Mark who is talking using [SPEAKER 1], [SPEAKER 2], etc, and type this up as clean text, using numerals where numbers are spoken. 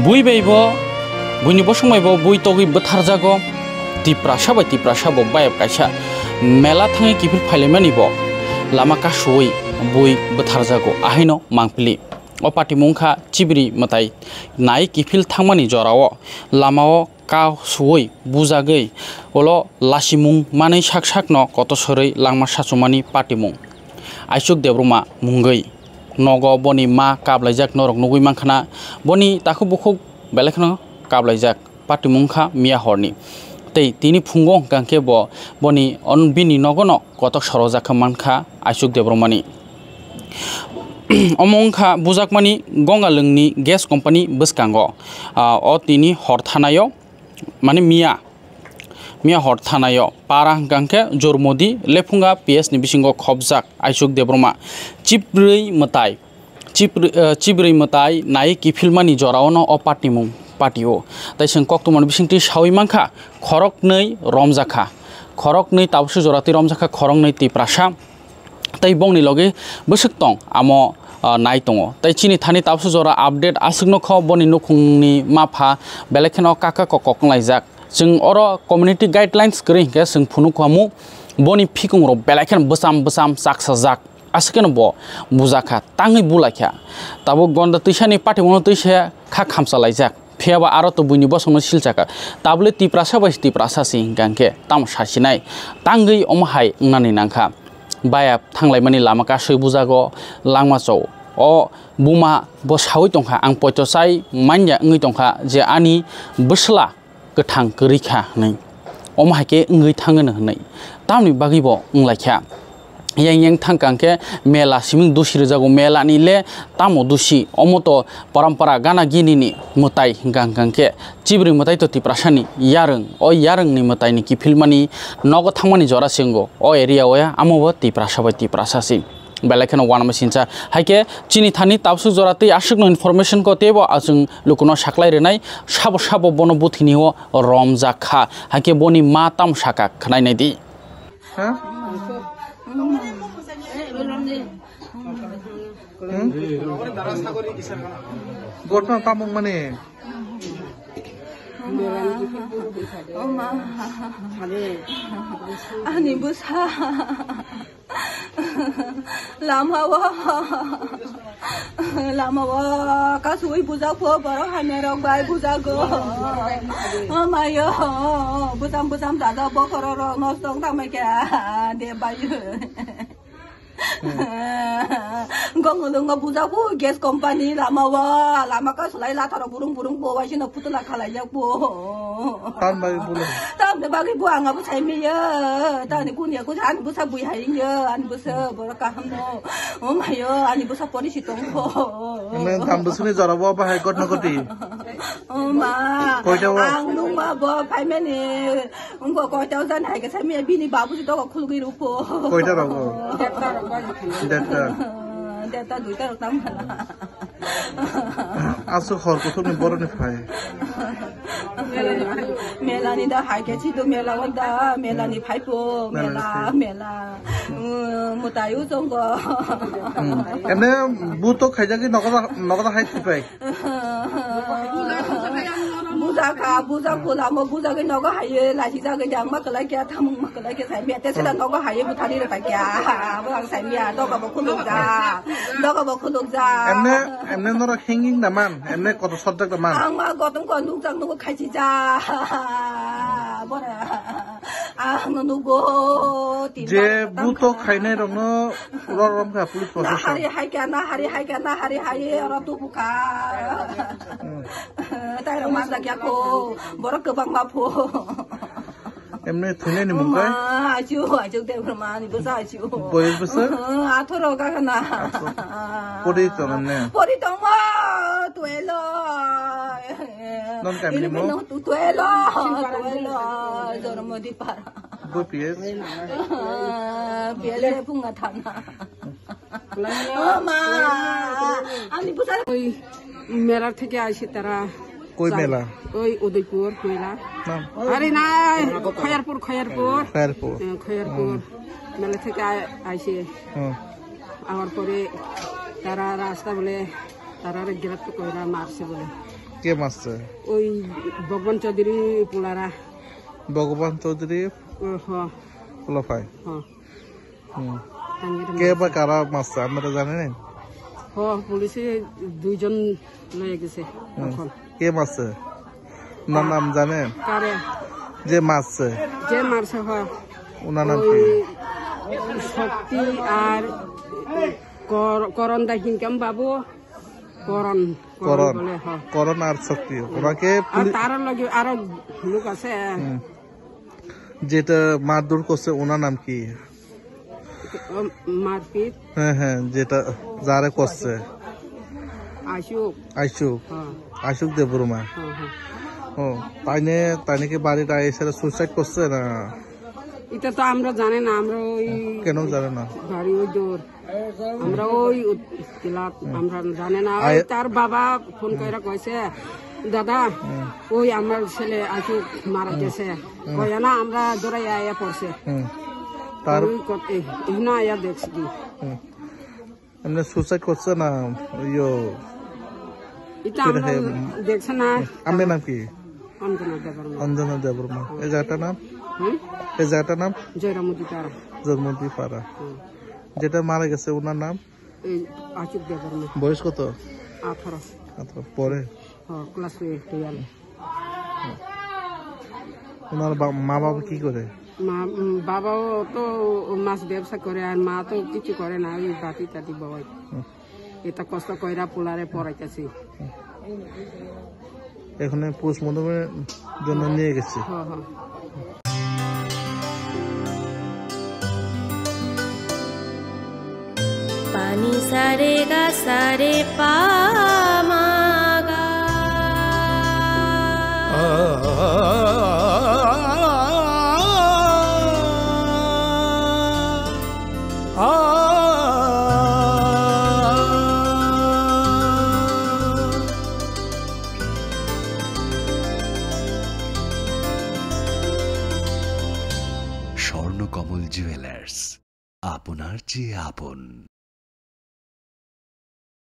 [SPEAKER 1] Bui beibo, bui ni bosong beibo bui togi betharjago, tiprasa bo bayap kaisa, mela thangi kifil phailema nibo, lama kasui bui betharjago ahino mangpili. O pati mungkha chibri matai, nai kifil thangmani jorao, lamao ka suoi bujagei, olo lasimung manai sak no koto sorei langma sachumani pati mung. Aisuk debruma munggai. Nogo boni ma kablaijak norok nugui mangkhana boni taku bukhuk belekno kablaijak pati mungkha mia horni tei tini phungo gangke boni on bini nogono kotok sorojak mankha aisuk debromani omongkha bujakmani gongalungni gas company bwskango o tini horthanayo mane mia hor thanayo para gangke jormodi lefunga PS ni bisingo khobjak aisuk debroma chibrei matai nai kifilmani joraono o patimung patio tai sing koktumon bisingti sawi mangkha khorok nei romjakha khorok nei tawsu jorati romjakha khorok nei ti prasa tai bongni loge bwsuk tong amo nai tongo tai chini thani tawsu jora update asukno kho boni nukhungni mafa belekheno kaka kokklaijak जों अरो community guidelines करें के जों फुनु खामु बनि फिकुं रो बेलाखेन बसाम साकसाजाक आसकेन ब बुजाखा तांगै बुलाख्या ताबो गन्द तैसानि पाटे मनो तैसा खा खामसालाइजाक फेयाबा आरो तो बुनि बसनो सिलजाका ताबले तिप्रासा बास तिप्रासा सिं गांके ताम सासिनाय तांगै अमहाय नानि नांखा बाया थांलायमानि लामाका सै बुजागो लांमाचौ अ बुमा बसावै तंखा आं पयतसाय मान्या ngै तंखा जे आनि बोसला गोथां गोरैखा नै अमहाके ngै थाङोनो होननाय तामनि बागैबो लायख्या yang thangkangke mela siming dusi rejago mela ni le tamo dusi omoto parampara gana gini ni mutai gangkangke chibri mutai to tiprasani yareng ni mutai ni kifilmani nogo thangmani jora singo o area oya amobo tiprasasi belakeno wan masincha haike chini thani tawsu jorati asukno information ko tebo ajung lukuno saklai renai sabo bono buthini o romjakha haike boni ma tam saka khnai nai di
[SPEAKER 2] Gotno tamung mane
[SPEAKER 3] Oma ani busa lama wa kasui buza po baro hanerong bai buza go oma yo busam dada bokororo nostong tamake de bayu gong buza bu gas company lama ka sulai la tharo burung bo wa sino putula khala ya bo
[SPEAKER 2] tam bai bulo
[SPEAKER 3] tam de bagi bu anga bu sai me ya ta ni kun ya ku han bu sa bu hai ya an bu sa boraka hamno o ma yo ani bu sa poni sitong ho
[SPEAKER 2] men tam bu suni jara bo ba hai gotno goti
[SPEAKER 3] o ma ang nu ma bo phai me ni ngo ko chau san hai ka sai me bi ni ba bu si to ko khulu gi ru po
[SPEAKER 2] koita ra bo
[SPEAKER 3] data duita ro tam
[SPEAKER 2] asu khor ko thuni boro ni phai
[SPEAKER 3] melani da hai ke chi do melani phai po mela mutayu jong go
[SPEAKER 2] ene bu to khaija ki nogada hai thipai buza pula mo buza ke nogo haye la chi za ke jang ma kala kya tham ma kala ke sai mia te se la nogo haye bu thani ra ta kya ba sai mia do ka bo khuluk ja emne nora hanging da man emne koto subject da man
[SPEAKER 3] ang ma gotom ko nuk jang nugo khai chi ja bora nu go
[SPEAKER 2] je bu to khaine rong no rom ka police process
[SPEAKER 3] hari hai haye ora tu buka tai rong ma da kya ko bora ke bang ma pho
[SPEAKER 2] emne thune ni mungkai
[SPEAKER 3] aju te brahma ni busa aju
[SPEAKER 2] boy busa
[SPEAKER 3] athoro ka kana
[SPEAKER 2] pori to ne
[SPEAKER 3] ma tuelo
[SPEAKER 2] non kam ni mo
[SPEAKER 3] tuelo jormo di para
[SPEAKER 2] bo ps
[SPEAKER 3] biele punga thana ma ani busa
[SPEAKER 4] मेरा थे क्या इसी तरह
[SPEAKER 2] कोई मेला
[SPEAKER 4] कोई उदयपुर मेला
[SPEAKER 2] नाम
[SPEAKER 4] अरे ना खैरपुर মেলা থেকে আইসে আমার পরে তারা রাস্তা বলে তারা গ্রেপ্তার করে মারছে বলে।
[SPEAKER 5] কে মারছে?
[SPEAKER 4] ওই ভগবান চৌধুরী পোলারা।
[SPEAKER 5] ভগবান চৌধুরী পোলাফাই। কে বা কারা মারছে আপনারা জানেন?
[SPEAKER 4] পুলিশে 2 জন লয়ে গেছে।
[SPEAKER 5] কে মারছে ওনার নাম জানেন?
[SPEAKER 4] কারে
[SPEAKER 5] যে মারছে?
[SPEAKER 4] যে মারছে
[SPEAKER 5] ওনার নাম কি?
[SPEAKER 4] শক্তি আর করণ দাকিনকাম বাবু। করণ
[SPEAKER 5] করণ
[SPEAKER 4] বলে।
[SPEAKER 5] করণ আর শক্তি ওনাকে
[SPEAKER 4] আর তার লগে আরো লোক আছে।
[SPEAKER 5] যেটা মারধর করছে ওনার নাম কি?
[SPEAKER 4] মারপিট।
[SPEAKER 5] হ্যাঁ যেটা যারে করছে
[SPEAKER 4] আশুক।
[SPEAKER 5] আইসুক আইসুক দেববর্মা। ও তাই নাকি বাড়িটা এসে সুইসাইড করছে না?
[SPEAKER 4] এটা তো আমরা জানি না। আমরা ওই
[SPEAKER 5] কেন জানে না?
[SPEAKER 4] বাড়ি ওই দূর আমরা ওই আমরা জানি না। তার বাবা ফোন করে কইছে দাদা ওই আমার ছেলে আশুক মারা গেছে। কয় না আমরা দৌড়াই আয়া পড়ছে।
[SPEAKER 5] তার
[SPEAKER 4] এখানে আয়া দেখছি কি
[SPEAKER 5] এমনি সুইসাইড করছে না?
[SPEAKER 4] এটা আমরা দেখছে না।
[SPEAKER 5] আপনার নাম কি?
[SPEAKER 4] অঞ্জনা দেববর্মা।
[SPEAKER 5] অঞ্জনা দেববর্মা। এই জায়গাটার নাম? এই জায়গাটার নাম
[SPEAKER 4] জয়রামতি পাড়া।
[SPEAKER 5] জয়রামতি পাড়া। যেটা মারা গেছে ওনার নাম?
[SPEAKER 4] এই আশুক দেববর্মা।
[SPEAKER 5] বয়স কত?
[SPEAKER 4] 18
[SPEAKER 5] পরে
[SPEAKER 4] ক্লাস 12।
[SPEAKER 5] ওনার মা বাবা কি করে?
[SPEAKER 4] বাবাও তো মাছ ব্যবসা করে আর মা তো কিছু করে না। ওই বাটি টাটি বাবাই এটা কষ্ট কইরা পোলারে পড়াইতেছি।
[SPEAKER 5] এখানে পোস্টমর্টমের জন্য নিয়ে গেছে।
[SPEAKER 6] पानी सारे गा सारे पामागा
[SPEAKER 7] স্বর্ণকমল জুয়েলার্স, আপনার চেয়ে আপন।